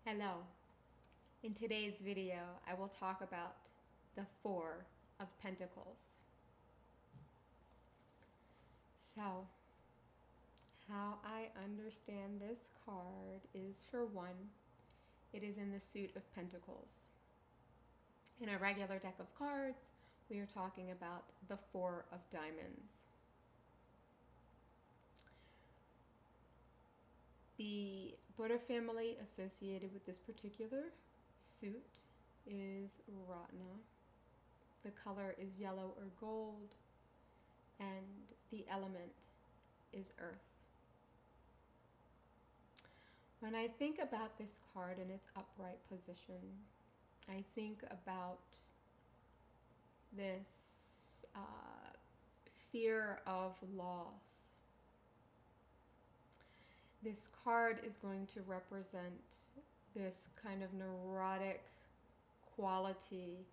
Hello. In today's video, I will talk about the Four of Pentacles. So, how I understand this card is, for one, it is in the suit of Pentacles. In a regular deck of cards, we are talking about the Four of Diamonds. The Buddha family associated with this particular suit is Ratna. The color is yellow or gold, and the element is earth. When I think about this card in its upright position, I think about this fear of loss. This card is going to represent this kind of neurotic quality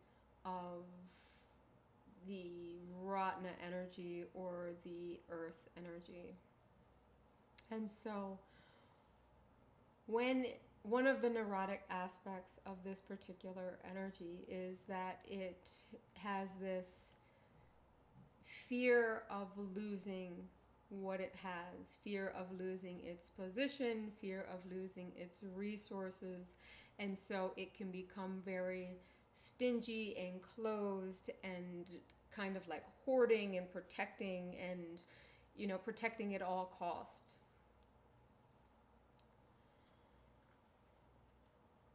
of the Ratna energy or the earth energy. And so when one of the neurotic aspects of this particular energy is that it has this fear of losing what it has, fear of losing its position, fear of losing its resources, and so it can become very stingy and closed and kind of like hoarding and protecting and, protecting at all cost.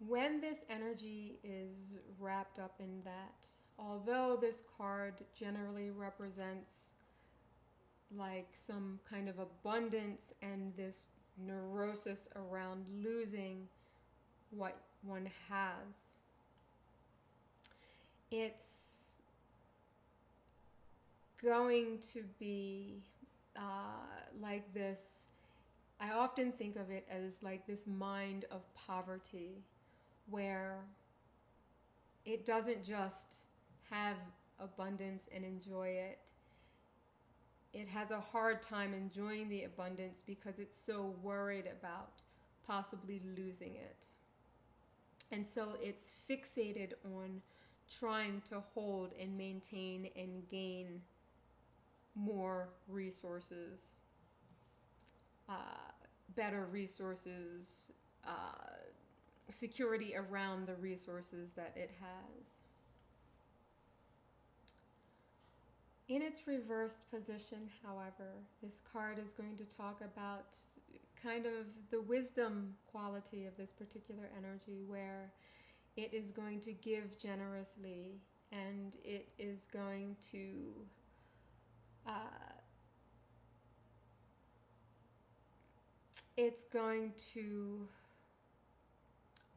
When this energy is wrapped up in that, although this card generally represents like some kind of abundance and this neurosis around losing what one has, it's going to be like this. I often think of it as like this mind of poverty, where it doesn't just have abundance and enjoy it. It has a hard time enjoying the abundance because it's so worried about possibly losing it. And so it's fixated on trying to hold and maintain and gain more resources, better resources, security around the resources that it has. In its reversed position, however, this card is going to talk about kind of the wisdom quality of this particular energy, where it is going to give generously and it is going to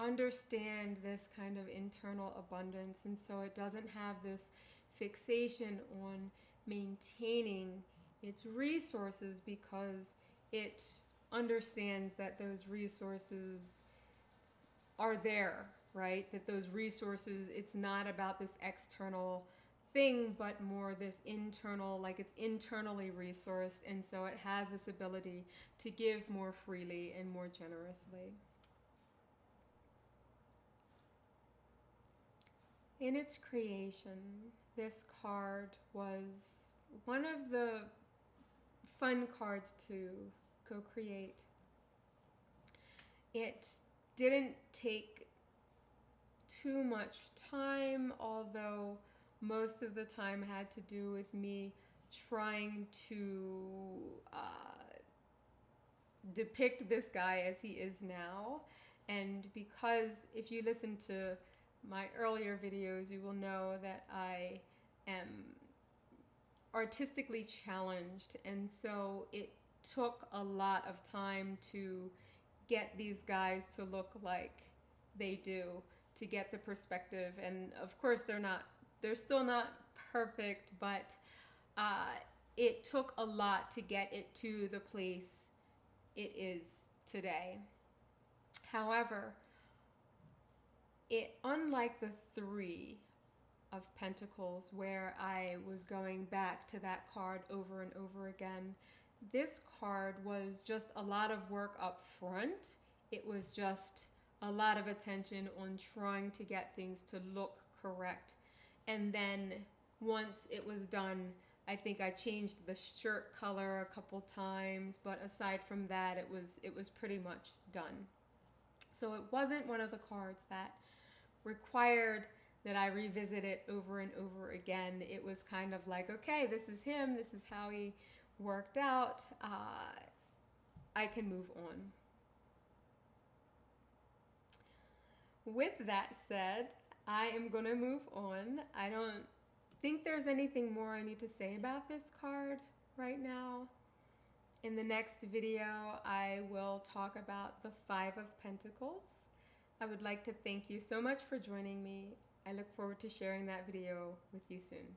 understand this kind of internal abundance, and so it doesn't have this fixation on maintaining its resources because it understands that those resources are there, right? That those resources, it's not about this external thing, but more this internal, like it's internally resourced, and so it has this ability to give more freely and more generously. In its creation, this card was one of the fun cards to co-create. It didn't take too much time, although most of the time had to do with me trying to depict this guy as he is now. And because if you listen to my earlier videos, you will know that I am artistically challenged, and so it took a lot of time to get these guys to look like they do, to get the perspective. And of course they're still not perfect, but it took a lot to get it to the place it is today. However, unlike the Three of Pentacles, where I was going back to that card over and over again, this card was just a lot of work up front. It was just a lot of attention on trying to get things to look correct. And then once it was done, I think I changed the shirt color a couple times, but aside from that, it was pretty much done. So it wasn't one of the cards that required that I revisit it over and over again. It was kind of like, okay, this is him, this is how he worked out. I can move on. With that said, I am going to move on. I don't think there's anything more I need to say about this card right now. In the next video, I will talk about the Five of Pentacles. I would like to thank you so much for joining me. I look forward to sharing that video with you soon.